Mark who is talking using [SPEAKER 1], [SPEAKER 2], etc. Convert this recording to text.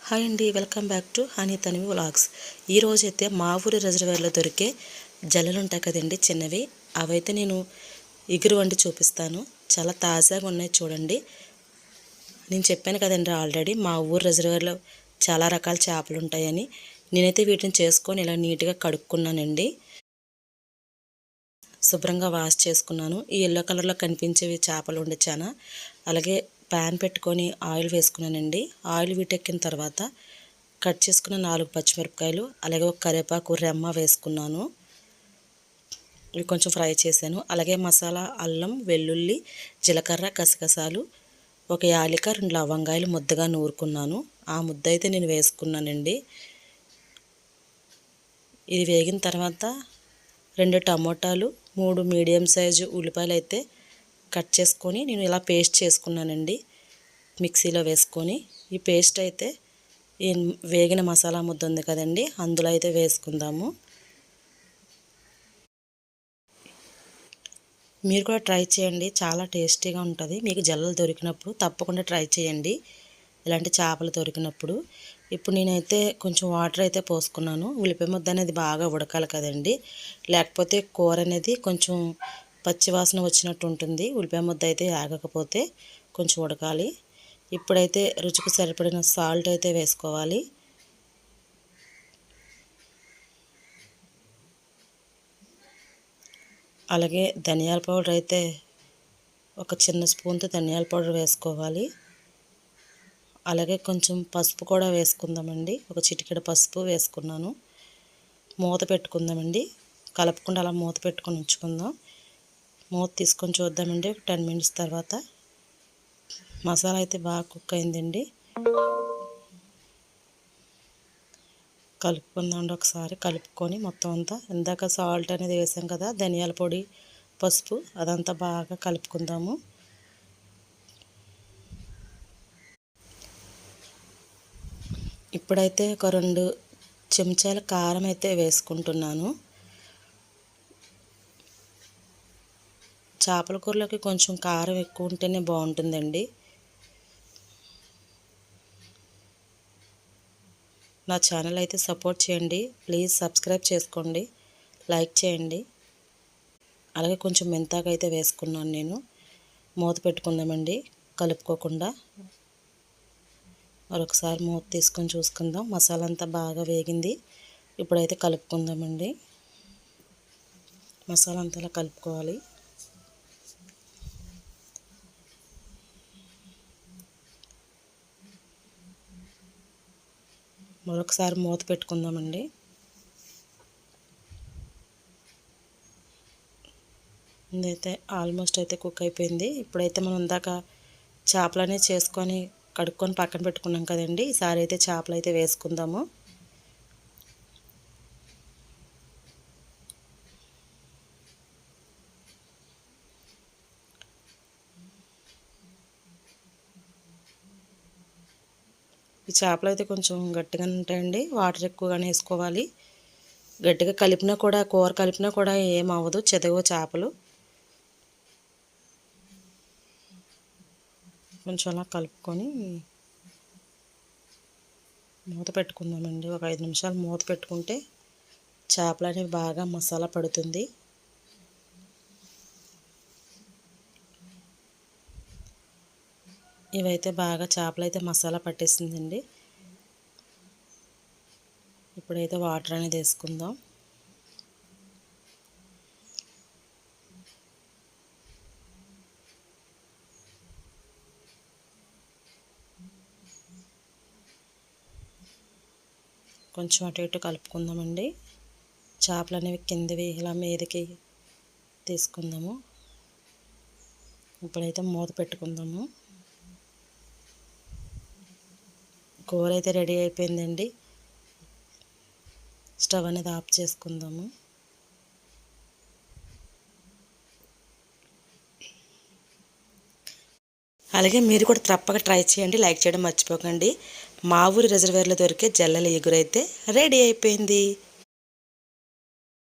[SPEAKER 1] Hi అండి, welcome back to honey తనివి vlogs. ఈరోజైతే మా ఊరి రిజర్వేర్లో దొరికే జల్లలు ఉంటాయి కదండి చిన్నవి, అవైతే నేను ఎగురు వండి చూపిస్తాను. చాలా తాజాగా ఉన్నాయి చూడండి. నేను చెప్పాను కదండి ఆల్రెడీ మా ఊరు రిజర్వేర్లో చాలా రకాల చేపలు ఉంటాయని. నేనైతే వీటిని చేసుకొని ఇలా నీట్గా కడుక్కున్నానండి. శుభ్రంగా వాష్ చేసుకున్నాను. ఈ ఎల్లో కలర్లో కనిపించేవి చేపలు వండించాను. అలాగే ప్యాన్ పెట్టుకొని ఆయిల్ వేసుకున్నానండి. ఆయిల్ వీటెక్కిన తర్వాత కట్ చేసుకున్న 4 పచ్చిమిరపకాయలు, అలాగే ఒక కరివేపాకు రెమ్మ వేసుకున్నాను. ఇవి కొంచెం ఫ్రై చేశాను. అలాగే మసాలా అల్లం, వెల్లుల్లి, జీలకర్ర, గసగసాలు, ఒక యాలిక, 2 లవంగాయలు ముద్దగా నూరుకున్నాను. ఆ ముద్ద అయితే నేను వేసుకున్నానండి. ఇది వేగిన తర్వాత 2 టమోటాలు, 3 మీడియం సైజు ఉల్లిపాయలు అయితే కట్ చేసుకొని నేను ఇలా పేస్ట్ చేసుకున్నానండి. మిక్సీలో వేసుకొని ఈ పేస్ట్ అయితే ఈ వేగిన మసాలా ముద్ద ఉంది కదండి, అందులో అయితే వేసుకుందాము. మీరు కూడా ట్రై చేయండి, చాలా టేస్టీగా ఉంటుంది. మీకు జల్లలు దొరికినప్పుడు తప్పకుండా ట్రై చేయండి, ఇలాంటి చేపలు దొరికినప్పుడు. ఇప్పుడు నేనైతే కొంచెం వాటర్ అయితే పోసుకున్నాను. ఉల్లిపాయ ముద్ద అనేది బాగా ఉడకాలి కదండి, లేకపోతే కూర అనేది కొంచెం పచ్చివాసన వచ్చినట్టు ఉంటుంది. ఉల్లిపాయ ముద్ద అయితే ఆగకపోతే కొంచెం ఉడకాలి. ఇప్పుడైతే రుచికి సరిపడిన సాల్ట్ అయితే వేసుకోవాలి. అలాగే ధనియాల పౌడర్ అయితే ఒక చిన్న స్పూన్తో ధనియాల పౌడర్ వేసుకోవాలి. అలాగే కొంచెం పసుపు కూడా వేసుకుందామండి. ఒక చిటికెడు పసుపు వేసుకున్నాను. మూత పెట్టుకుందామండి. కలపకుండా అలా మూత పెట్టుకొని ఉంచుకుందాం. మూత తీసుకొని చూద్దామండి. 10 మినిట్స్ తర్వాత మసాలా అయితే బాగా కుక్ అయిందండి. కలుపుకుందామండి. ఒకసారి కలుపుకొని మొత్తం అంతా, ఇందాక సాల్ట్ అనేది వేసాం కదా, ధనియాల పొడి, పసుపు, అదంతా బాగా కలుపుకుందాము. ఇప్పుడైతే ఒక 2 చెంచాల కారం అయితే వేసుకుంటున్నాను. చేపల కూరలోకి కొంచెం కారం ఎక్కువ ఉంటేనే బాగుంటుందండి. నా ఛానల్ అయితే సపోర్ట్ చేయండి, ప్లీజ్ సబ్స్క్రైబ్ చేసుకోండి, లైక్ చేయండి. అలాగే కొంచెం మెంతాకు అయితే వేసుకున్నాను నేను. మూత పెట్టుకుందామండి కలుపుకోకుండా. మరొకసారి మూత తీసుకొని చూసుకుందాం. మసాలా అంతా బాగా వేగింది. ఇప్పుడైతే కలుపుకుందామండి. మసాలా అంతా అలా కలుపుకోవాలి. మరొకసారి మూత పెట్టుకుందామండి. ఇదైతే ఆల్మోస్ట్ అయితే కుక్ అయిపోయింది. ఇప్పుడైతే మనం ఇందాక చేపలనే చేసుకొని కడుక్కొని పక్కన పెట్టుకున్నాం కదండి, ఈసారి అయితే చేపలు అయితే వేసుకుందాము. ఈ చేపలు అయితే కొంచెం గట్టిగా ఉంటాయండి, వాటర్ ఎక్కువగానే వేసుకోవాలి. గట్టిగా కలిపినా కూడా, కూర కలిపినా కూడా ఏమవ్వదు, చెదగవు చేపలు. కొంచెం అలా కలుపుకొని మూత పెట్టుకుందామండి. ఒక 5 నిమిషాలు మూత పెట్టుకుంటే చేపలు అనేవి బాగా మసాలా పడుతుంది. ఇవైతే బాగా చేపలు అయితే మసాలా పట్టేసిందండి. ఇప్పుడైతే వాటర్ అనేది వేసుకుందాం. కొంచెం అటు ఇటు కలుపుకుందామండి. చేపలు అనేవి కిందవి ఇలా మీదకి తీసుకుందాము. ఇప్పుడైతే మూత పెట్టుకుందాము. కూర అయితే రెడీ అయిపోయిందండి. స్టవ్ అనేది ఆఫ్ చేసుకుందాము. అలాగే మీరు కూడా తప్పక ట్రై చేయండి, లైక్ చేయడం మర్చిపోకండి. మా ఊరి రిజర్వేర్లో దొరికే జల్లెల ఎగురైతే రెడీ అయిపోయింది.